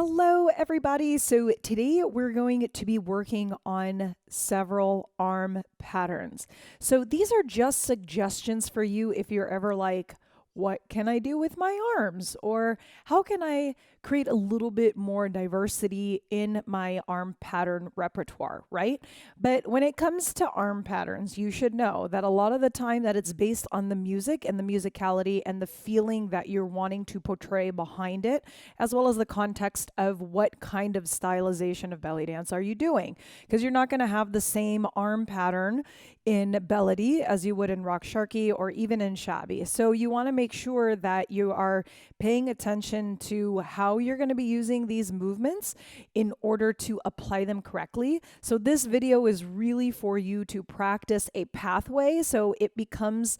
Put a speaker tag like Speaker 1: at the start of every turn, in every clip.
Speaker 1: Hello, everybody. So today we're going to be working on several arm patterns. So these are just suggestions for you if you're ever like, what can I do with my arms? Or how can I create a little bit more diversity in my arm pattern repertoire, right? But when it comes to arm patterns, you should know that a lot of the time that it's based on the music and the musicality and the feeling that you're wanting to portray behind it, as well as the context of what kind of stylization of belly dance are you doing? Because you're not going to have the same arm pattern in Belody as you would in Raqs Sharqi or even in Shabby. So you want to make sure that you are paying attention to how you're going to be using these movements in order to apply them correctly. So this video is really for you to practice a pathway so it becomes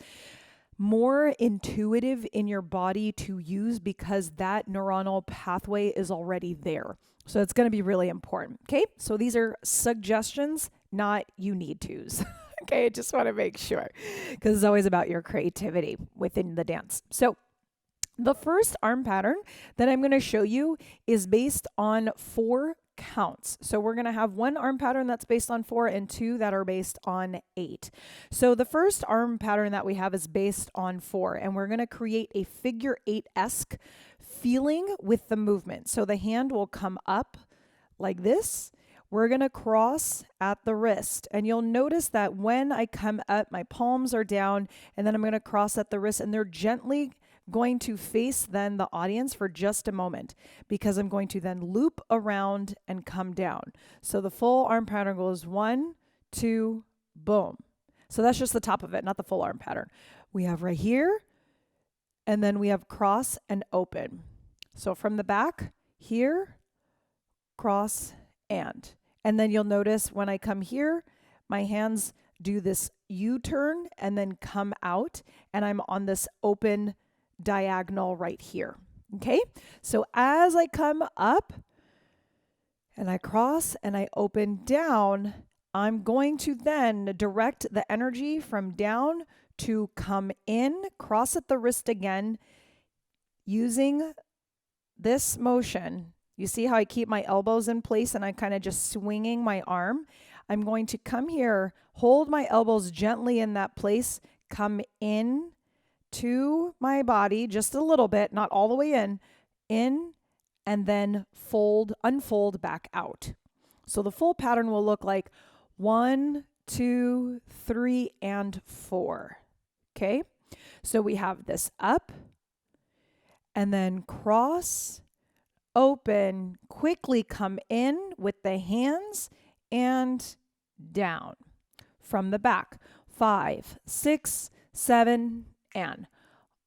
Speaker 1: more intuitive in your body to use because that neuronal pathway is already there. So it's going to be really important. Okay, so these are suggestions, not you need tos. Okay, I just want to make sure because it's always about your creativity within the dance. So the first arm pattern that I'm going to show you is based on 4 counts. So we're going to have one arm pattern that's based on 4 and 2 that are based on 8. So the first arm pattern that we have is based on 4, and we're going to create a figure 8-esque feeling with the movement. So the hand will come up like this. We're going to cross at the wrist, and you'll notice that when I come up, my palms are down, and then I'm going to cross at the wrist, and they're gently going to face then the audience for just a moment because I'm going to then loop around and come down. So the full arm pattern goes 1, 2, boom. So that's just the top of it, not the full arm pattern. We have right here, and then we have cross and open. So from the back, here, cross, and then you'll notice when I come here, my hands do this U-turn and then come out, and I'm on this open diagonal right here. Okay, so as I come up and I cross and I open down, I'm going to then direct the energy from down to come in, cross at the wrist again, using this motion. You see how I keep my elbows in place and I'm kind of just swinging my arm? I'm going to come here, hold my elbows gently in that place, come in to my body just a little bit, not all the way in, and then unfold back out. So the full pattern will look like 1, 2, 3, and 4. Okay? So we have this up, and then cross, open, quickly come in with the hands and down from the back. 5, 6, 7, and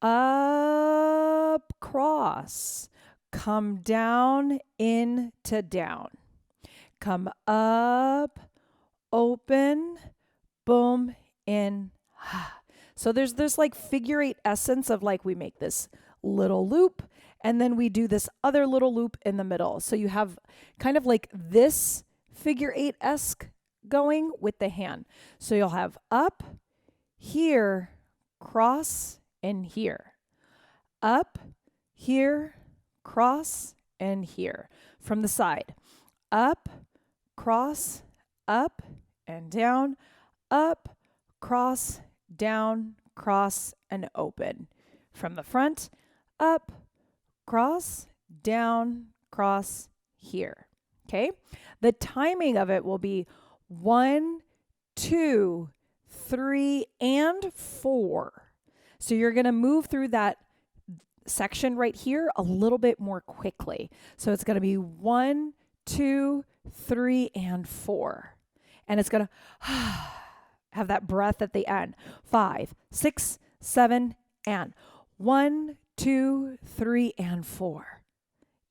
Speaker 1: up, cross, come down into down, come up, open, boom, in. So there's like figure 8 essence of like we make this little loop and then we do this other little loop in the middle. So you have kind of like this figure 8-esque going with the hand. So you'll have up, here, cross, and here. Up, here, cross, and here. From the side. Up, cross, up, and down. Up, cross, down, cross, and open. From the front, up, cross, down, cross, here. Okay? The timing of it will be 1, 2, 3, and 4. So you're going to move through that section right here a little bit more quickly. So it's going to be 1, 2, 3, and 4. And it's going to have that breath at the end. 5, 6, 7, and 1, 2, 3, and 4.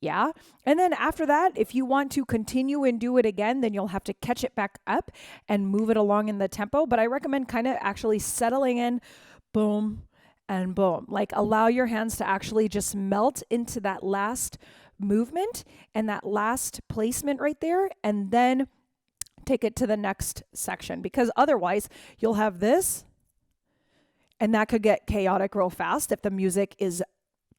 Speaker 1: Yeah. And then after that, if you want to continue and do it again, then you'll have to catch it back up and move it along in the tempo. But I recommend kind of actually settling in, boom and boom. Like allow your hands to actually just melt into that last movement and that last placement right there. And then take it to the next section, because otherwise you'll have this and that could get chaotic real fast if the music is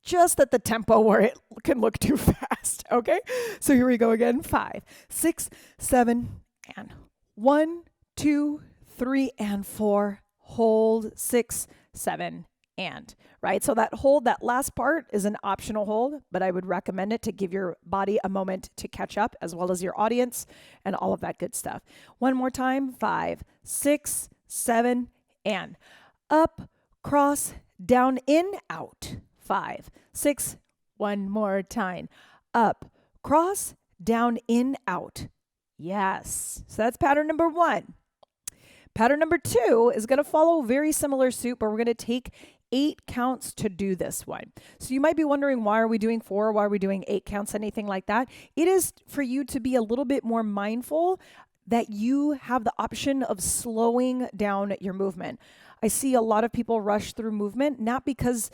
Speaker 1: just at the tempo where it can look too fast. Okay, so here we go again. 5, 6, 7, and 1, 2, 3, and 4. Hold 6, 7, and right. So that hold, that last part is an optional hold, but I would recommend it to give your body a moment to catch up, as well as your audience and all of that good stuff. One more time. 5, 6, 7, and up, cross, down, in, out. 5, 6, one more time. Up, cross, down, in, out. Yes. So that's pattern number 1. Pattern number 2 is going to follow very similar suit, but we're going to take 8 counts to do this one. So you might be wondering, why are we doing 4? Why are we doing 8 counts? Anything like that? It is for you to be a little bit more mindful that you have the option of slowing down your movement. I see a lot of people rush through movement, not because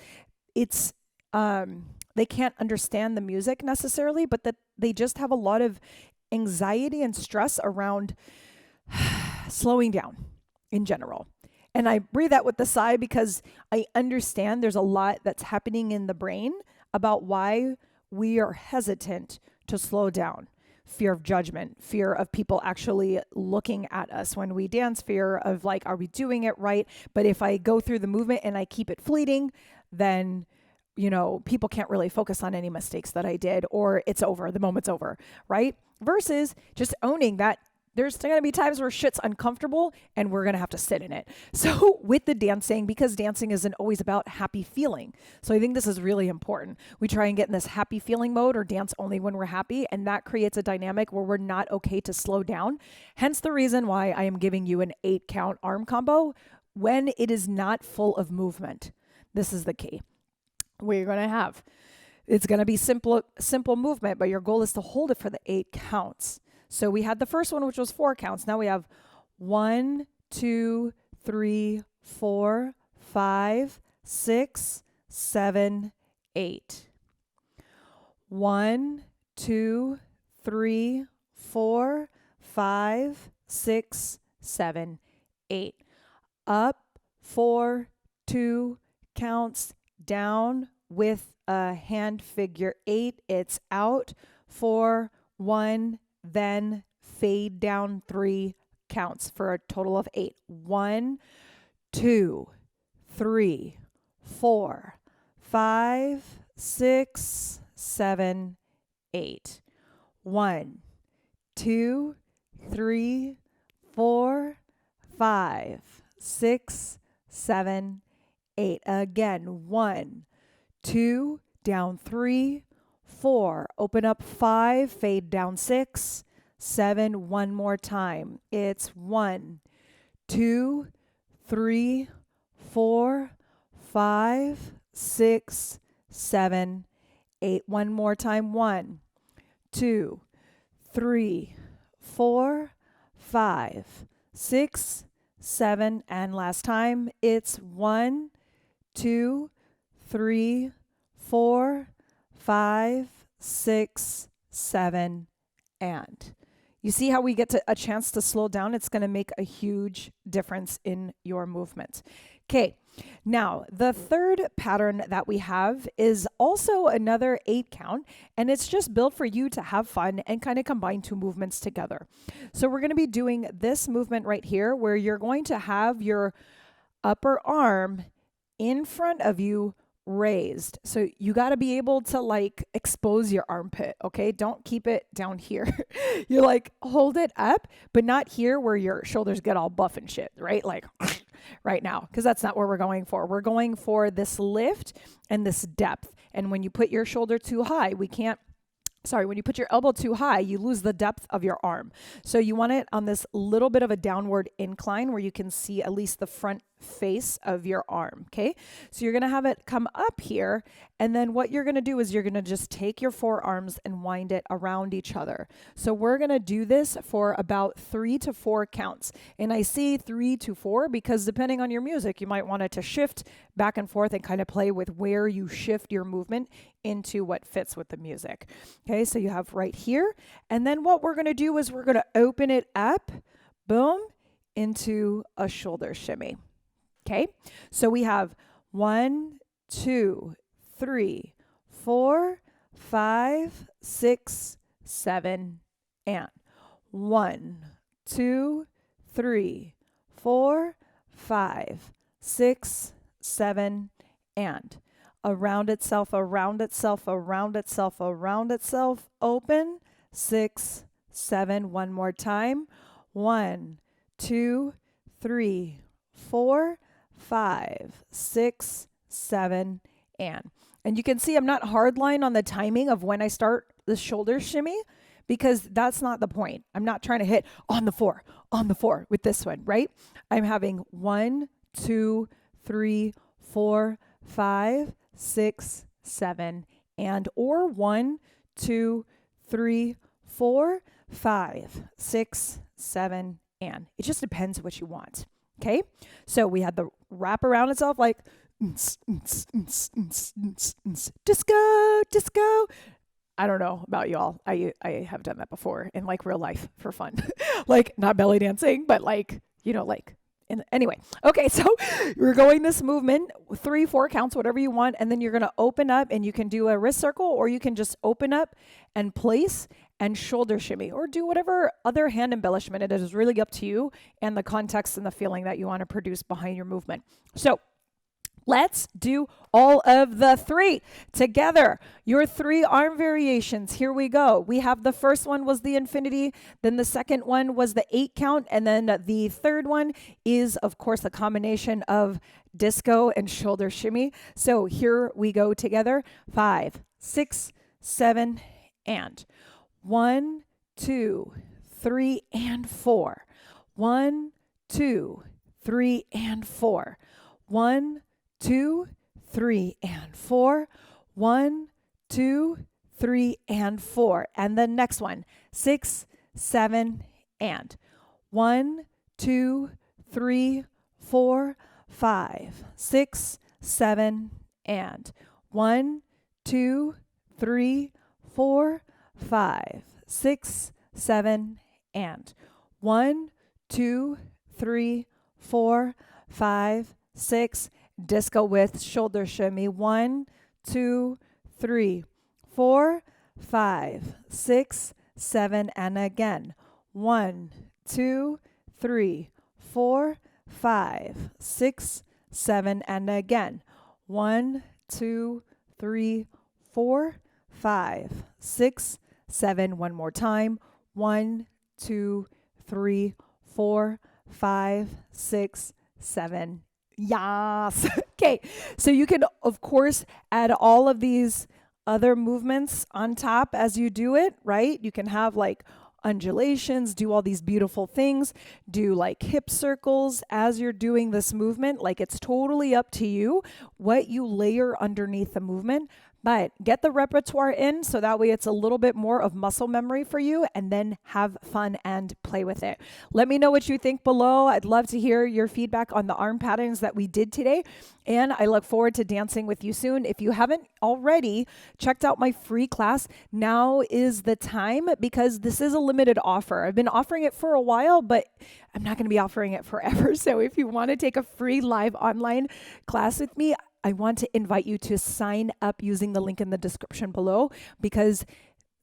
Speaker 1: it's they can't understand the music necessarily, but that they just have a lot of anxiety and stress around slowing down in general. And I breathe that with the sigh because I understand there's a lot that's happening in the brain about why we are hesitant to slow down. Fear of judgment, fear of people actually looking at us when we dance, fear of like, are we doing it right? But if I go through the movement and I keep it fleeting, then people can't really focus on any mistakes that I did, or it's over, the moment's over, right? Versus just owning that there's going to be times where shit's uncomfortable and we're going to have to sit in it. So with the dancing, because dancing isn't always about happy feeling. So I think this is really important. We try and get in this happy feeling mode or dance only when we're happy. And that creates a dynamic where we're not okay to slow down. Hence the reason why I am giving you an 8 count arm combo when it is not full of movement. This is the key. It's going to be simple movement, but your goal is to hold it for the 8 counts. So we had the first one, which was 4 counts. Now we have 1, 2, 3, 4, 5, 6, 7, 8. 1, 2, 3, 4, 5, 6, 7, 8. Up, 4, 2 counts, down with a hand figure 8. It's out, 4, 1, then fade down 3 counts for a total of 8. 1, 2, 3, 4, 5, 6, 7, 8. 1, 2, 3, 4, 5, 6, 7, 8. Again, 1, 2, down 3, 4, open up 5, fade down 6, 7, one more time. It's 1, 2, 3, 4, 5, 6, 7, 8. One more time. 1, 2, 3, 4, 5, 6, 7, and last time. It's 1, 2, 3, 4, 5, 6, 7, and. You see how we get a chance to slow down? It's going to make a huge difference in your movement. Okay, now the third pattern that we have is also another 8 count, and it's just built for you to have fun and kind of combine 2 movements together. So we're going to be doing this movement right here where you're going to have your upper arm in front of you raised. So you got to be able to like expose your armpit, okay? Don't keep it down here. You like hold it up, but not here where your shoulders get all buff and shit, right? Like right now, because that's not what we're going for. We're going for this lift and this depth. And when you put your shoulder too high, when you put your elbow too high, you lose the depth of your arm. So you want it on this little bit of a downward incline where you can see at least the front face of your arm, okay? So you're going to have it come up here, and then what you're going to do is you're going to just take your forearms and wind it around each other. So we're going to do this for about 3 to 4 counts. And I say 3 to 4 because depending on your music, you might want it to shift back and forth and kind of play with where you shift your movement into what fits with the music. Okay, so you have right here. And then what we're going to do is we're going to open it up, boom, into a shoulder shimmy. Okay, so we have 1, 2, 3, 4, 5, 6, 7, and 1, 2, 3, 4, 5, 6, 7, and around itself, around itself, around itself, around itself, open, 6, 7, one more time, 1, 2, 3, 4, 5, 6, 7, and you can see I'm not hardline on the timing of when I start the shoulder shimmy because that's not the point. I'm not trying to hit on the four with this one, right? I'm having 1, 2, 3, 4, 5, 6, 7, and or 1, 2, 3, 4, 5, 6, 7, and it just depends what you want. Okay, so we had the wrap around itself like disco, disco. I don't know about y'all. I have done that before in like real life for fun. Like not belly dancing, but like, anyway. Okay, so we're going this movement, 3, 4 counts, whatever you want, and then you're going to open up and you can do a wrist circle or you can just open up and place and shoulder shimmy or do whatever other hand embellishment. It is really up to you and the context and the feeling that you want to produce behind your movement. So let's do all of the 3 together. Your 3 arm variations. Here we go. We have the first one was the infinity. Then the second one was the 8 count. And then the third one is, of course, a combination of disco and shoulder shimmy. So here we go together. 5, 6, 7, and 1, 2, 3, and 4. 1, 2, 3, and 4. 1, 2, 3, and 4. 1, 2, 3, and 4. And the next one, 6, 7, and 1, 2, 3, 4, 5, 6, 7, and 1, 2, 3, 4, 5, 6, 7, and 1, 2, 3, 4, 5, 6. Disco with shoulder shimmy. 1, 2, 3, 4, 5, 6, 7, and again. 1, 2, 3, 4, 5, 6, 7, and again. 1, 2, 3, 4, 5, 6, 7. One more time. 1, 2, 3, 4, 5, 6, 7. Yes. Okay. So you can, of course, add all of these other movements on top as you do it, right? You can have like undulations, do all these beautiful things, do like hip circles as you're doing this movement. Like it's totally up to you what you layer underneath the movement. But get the repertoire in so that way it's a little bit more of muscle memory for you and then have fun and play with it. Let me know what you think below. I'd love to hear your feedback on the arm patterns that we did today. And I look forward to dancing with you soon. If you haven't already checked out my free class, now is the time because this is a limited offer. I've been offering it for a while, but I'm not going to be offering it forever. So if you want to take a free live online class with me, I want to invite you to sign up using the link in the description below because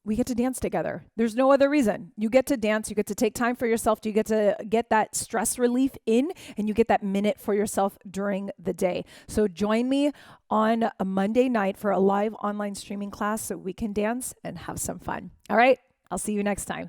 Speaker 1: we get to dance together. There's no other reason. You get to dance. You get to take time for yourself. You get to get that stress relief in and you get that minute for yourself during the day. So join me on a Monday night for a live online streaming class so we can dance and have some fun. All right. I'll see you next time.